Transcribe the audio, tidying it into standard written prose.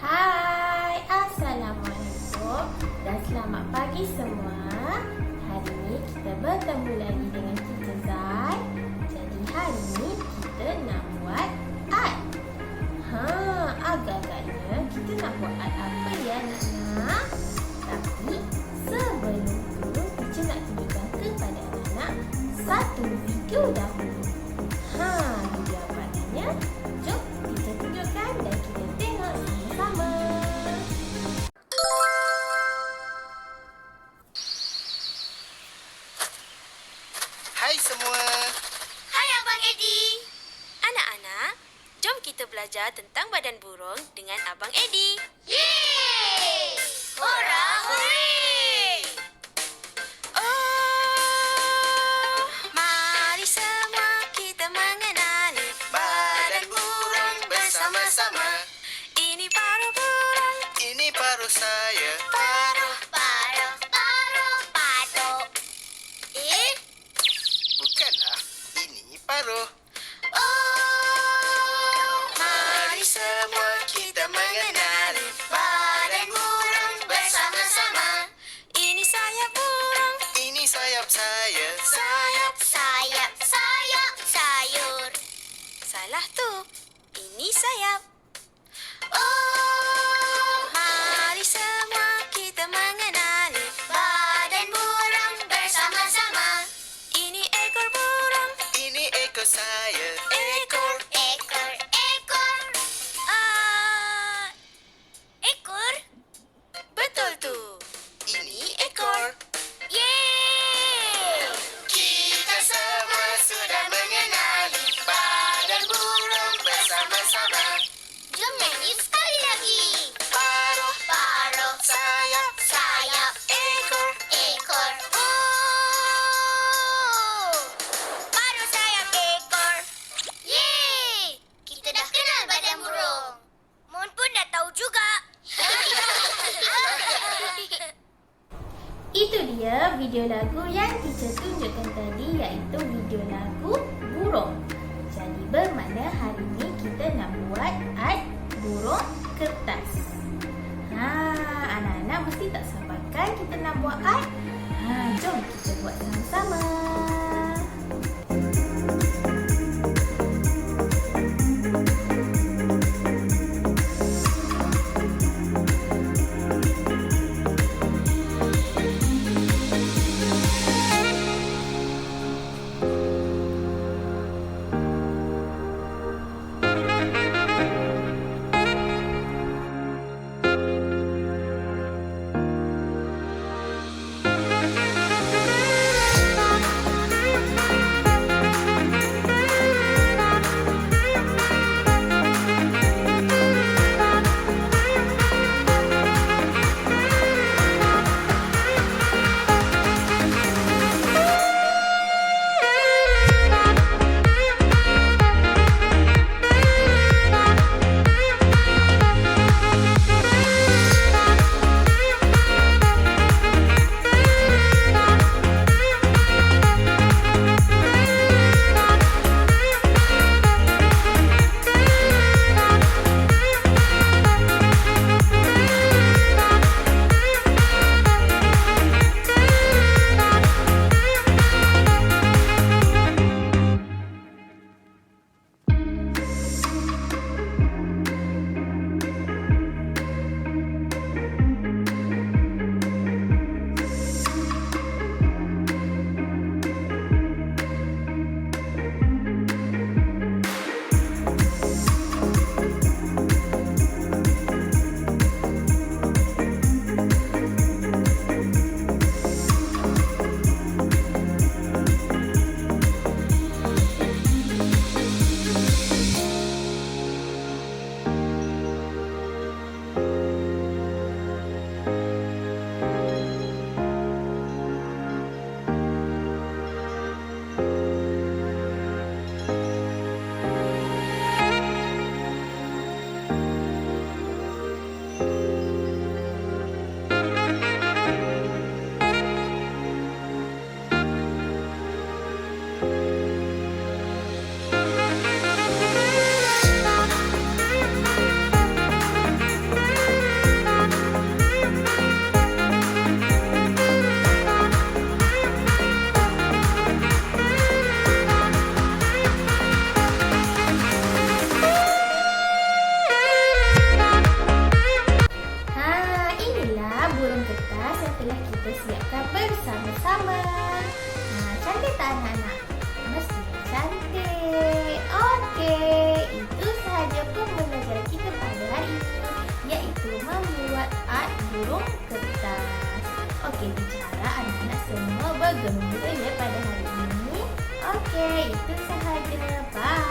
Hai, Assalamualaikum dan selamat pagi semua. Hari ni kita bertemu lagi dengan kita Zai. Jadi hari ni kita nak buat art. Agak-agaknya kita nak buat art apa ya anak-anak? Tapi sebelum tu kita nak tunjukkan kepada anak-anak satu video dahulu. Video apa namanya? Jom kita tunjukkan dan kita tengok sama-sama. Hai semua. Hai Abang Edi. Anak-anak, jom kita belajar tentang badan burung dengan Abang Edi. Yeay! Hurra, hurray! Oh, mari semua kita mengenali Badan burung bersama-sama. ini paruh burung. Ini paruh saya. Paruh, paruh, paruh, patok. Bukanlah. Ini paruh. Oh, Mari semua kita mengenali badan burung bersama-sama. ini sayap burung. Ini sayap saya. Sayap, sayap, sayap, sayur. Salah tu. Ini sayap. Oh, mari semua kita mengenali badan burung bersama-sama. Ini ekor burung. Ini ekor saya. Ekor, ekor, ekor. Ekor? Betul tu. Ini ekor. Yeay! Kita semua sudah mengenali badan burung bersama-sama. Jom nyanyi sekali lagi. Paruh, Paruh, sayap, sayap, ekor. ekor. Oh! Paruh sayap ekor. Yeay! Kita dah kenal badan burung. Mon pun dah tahu juga. Itu dia video lagu yang kita tunjukkan tadi, iaitu video lagu Burung. Jadi bermakna hari ni kita nak buat art burung kertas. Anak-anak mesti tak sabarkan kita nak buat art. Jom kita buat sama-sama. kita siapkan bersama-sama. Cantik tak anak-anak? Mestinya cantik. Okey, itu sahaja pembelajaran kita pada hari ini, iaitu membuat art burung kertas. Okey, bicara anak-anak semua bergembira ya pada hari ini. Okey, itu sahaja. Bye.